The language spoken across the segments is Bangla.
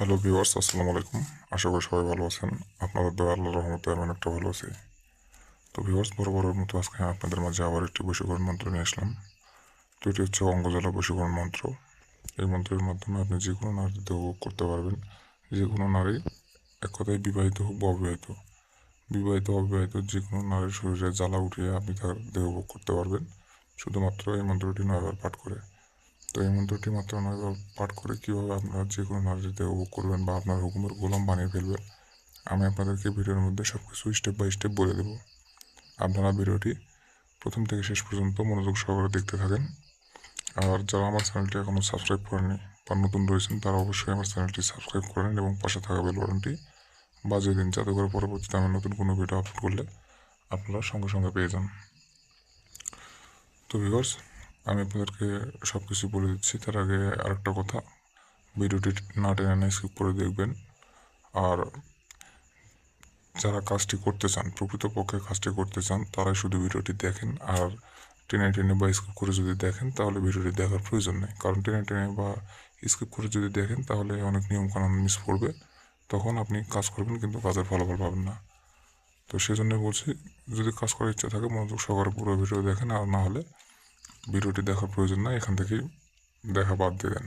হ্যালো ভিউয়ার্স, আসসালামু আলাইকুম। আশা করি সবাই ভালো আছেন। আপনাদের দয়া আল্লাহর রহমতে আমি অনেকটা ভালো আছি। তো ভিউয়ার্স, বরাবরের মতো আজকে আপনাদের মাঝে আবার একটি বশীকরণ মন্ত্র নিয়ে আসলাম। তো এটি হচ্ছে অঙ্গজ্বালা বশীকরণ মন্ত্র। এই মন্ত্রের মাধ্যমে আপনি যে কোনো নারীর দেহ ভোগ করতে পারবেন। যে কোনো নারী, এক কথায় বিবাহিত হোক বা অবিবাহিত, বিবাহিত অবিবাহিত যে কোনো নারীর শরীরে জ্বালা উঠিয়ে আপনি তার দেহ ভোগ করতে পারবেন শুধুমাত্র এই মন্ত্রটি 9 বার পাঠ করে। তো এই মন্ত্রটি মাত্র 9 বার পাঠ করে কীভাবে আপনারা যে কোনো নারীর দেহ ভোগ করবেন বা আপনার হুকুমের গোলাম বানিয়ে ফেলবেন, আমি আপনাদেরকে ভিডিওর মধ্যে সব কিছু স্টেপ বাই স্টেপ বলে দেব। আপনারা ভিডিওটি প্রথম থেকে শেষ পর্যন্ত মনোযোগ সহকারে দেখতে থাকেন। আর যারা আমার চ্যানেলটি এখনও সাবস্ক্রাইব করেনি বা নতুন রয়েছেন, তারা অবশ্যই আমার চ্যানেলটি সাবস্ক্রাইব করেন এবং পাশে থাকা বেল বাটনটি বাজিয়ে দিন, যাতে করে পরবর্তীতে আমি নতুন কোনো ভিডিও আপলোড করলে আপনারা সঙ্গে সঙ্গে পেয়ে যান। তো ভিউয়ার্স, আমি আপনাদেরকে সব কিছু বলে দিচ্ছি। তার আগে আরেকটা কথা, ভিডিওটি না টেনে না স্কিপ করে দেখবেন। আর যারা কাজটি করতে চান, প্রকৃতপক্ষে কাজটি করতে চান, তারাই শুধু ভিডিওটি দেখেন। আর টেনে টেনে বা স্কিপ করে যদি দেখেন, তাহলে ভিডিওটি দেখার প্রয়োজন নেই। কারণ টেনে টেনে বা স্কিপ করে যদি দেখেন, তাহলে অনেক নিয়মকানুন মিস পড়বে। তখন আপনি কাজ করবেন কিন্তু কাজের ফলাফল পাবেন না। তো সেজন্য বলছি, যদি কাজ করার ইচ্ছা থাকে মনোযোগ সহকারে পুরো ভিডিও দেখেন, আর না হলে ভিডিওটি দেখার প্রয়োজন নাই, এখান থেকেই দেখা বাদ দিয়ে দেন।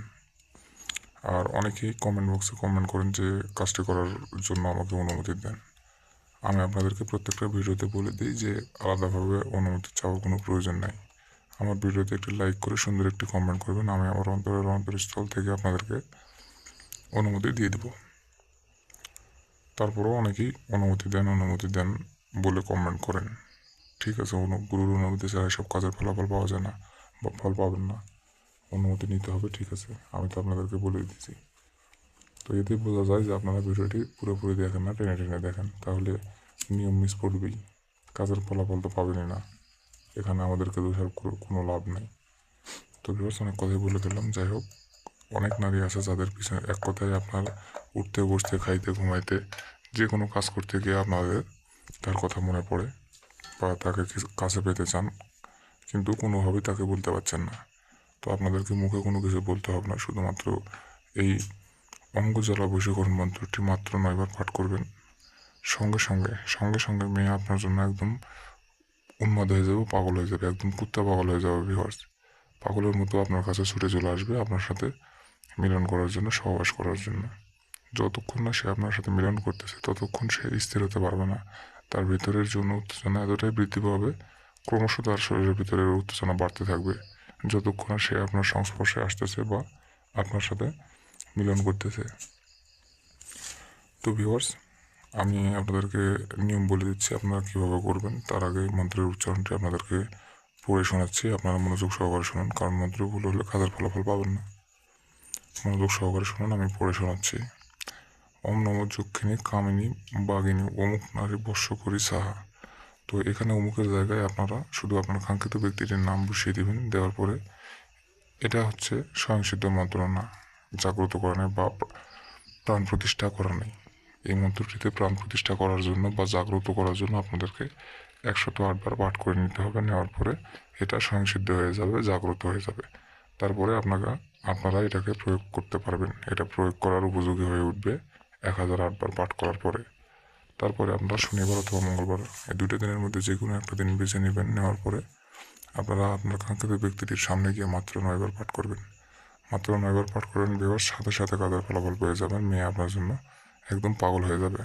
আর অনেকেই কমেন্ট বক্সে কমেন্ট করেন যে কাজটি করার জন্য আমাকে অনুমতি দেন। আমি আপনাদেরকে প্রত্যেকটা ভিডিওতে বলে দিই যে আলাদাভাবে অনুমতি চাওয়ার কোনো প্রয়োজন নাই। আমার ভিডিওতে একটি লাইক করে সুন্দর একটি কমেন্ট করবেন, আমি আমার অন্তরস্থল থেকে আপনাদেরকে অনুমতি দিয়ে দেব। তারপরেও অনেকেই অনুমতি দেন বলে কমেন্ট করেন। ঠিক আছে, গুরুর অনুমতি ছাড়া সব কাজের ফলাফল পাওয়া যায় না বা ফল পাবেন না। অনুমতি নিতে হবে, ঠিক আছে, আমি তো আপনাদেরকে বলে দিচ্ছি। তো এতে বোঝা যায় যে আপনারা ভিডিওটি পুরোপুরি দেখেন না, টেনে টেনে দেখেন, তাহলে নিয়ম মিস পড়বেই, কাজের ফলাফল তো পাবেনই না। এখানে আমাদেরকে দোষার কোনো লাভ নেই। তো ভিউয়ার্স, অনেক কথাই বলে দিলাম। যাই হোক, অনেক নারী আছে যাদের পিছনে এক কথায় আপনার উঠতে বসতে খাইতে ঘুমাইতে যে কোনো কাজ করতে গিয়ে আপনাদের তার কথা মনে পড়ে বা তাকে কাছে পেতে চান, কিন্তু কোনোভাবেই তাকে বলতে পারছেন না। তো আপনাদেরকে মুখে কোনো কিছু বলতে হবে না, শুধুমাত্র এই অঙ্গজ্বালা বশীকরণ মন্ত্রটি মাত্র 9 বার পাঠ করবেন। সঙ্গে সঙ্গে সঙ্গে সঙ্গে মেয়ে আপনার জন্য একদম উন্মাদ হয়ে যাবে, পাগল হয়ে যাবে, একদম কুত্তা পাগল হয়ে যাবে ভিউয়ার্স। পাগলের মতো আপনার কাছে ছুটে চলে আসবে আপনার সাথে মিলন করার জন্য, সহবাস করার জন্য। যতক্ষণ না সে আপনার সাথে মিলন করতেছে ততক্ষণ সে স্থির হতে পারবে না। তার ভিতরের জন্য উত্তেজনা এতটাই বৃদ্ধি পাবে, ক্রমশ তার শরীরের ভিতরের উত্তেজনা বাড়তে থাকবে, যতক্ষণ না সে আপনার সংস্পর্শে আসতেছে বা আপনার সাথে মিলন করতেছে। তো ভিউয়ার্স, আমি আপনাদেরকে নিয়ম বলে দিচ্ছি আপনারা কীভাবে করবেন। তার আগে মন্ত্রের উচ্চারণটি আপনাদেরকে পড়ে শোনাচ্ছি, আপনারা মনোযোগ সহকারে শুনুন, কারণ মন্ত্র ভুল হলে কাজের ফলাফল পাবেন না। মনোযোগ সহকারে শুনুন, আমি পড়ে শোনাচ্ছি। ওম নম যক্ষিণী কামিনী বাগিনী অমুক নারী বর্ষ করি সাহা। তো এখানে অমুকের জায়গায় আপনারা শুধু আপনার কাঙ্ক্ষিত ব্যক্তিটির নাম বসিয়ে দেবেন। দেওয়ার পরে এটা হচ্ছে স্বয়ংসিদ্ধ মন্ত্র না, জাগ্রত করা নেই বা প্রাণ প্রতিষ্ঠা করা নেই। এই মন্ত্রটিতে প্রাণ প্রতিষ্ঠা করার জন্য বা জাগ্রত করার জন্য আপনাদেরকে 108 বার পাঠ করে নিতে হবে। নেওয়ার পরে এটা স্বয়ংসিদ্ধ হয়ে যাবে, জাগ্রত হয়ে যাবে। তারপরে আপনারা এটাকে প্রয়োগ করতে পারবেন। এটা প্রয়োগ করার উপযোগী হয়ে উঠবে 1008 বার পাঠ করার পরে। তারপরে আপনারা শনিবার অথবা মঙ্গলবার, এই 2টা দিনের মধ্যে যে কোনো একটা দিন বেছে নেবেন। নেওয়ার পরে আপনারা আপনার কাঙ্ক্ষিত ব্যক্তিটির সামনে গিয়ে মাত্র 9 বার পাঠ করবেন। মাত্র 9 বার পাঠ করবেন, বিবাহের সাথে সাথে কাজের ফলাফল পেয়ে যাবেন। মেয়ে আপনার জন্য একদম পাগল হয়ে যাবে।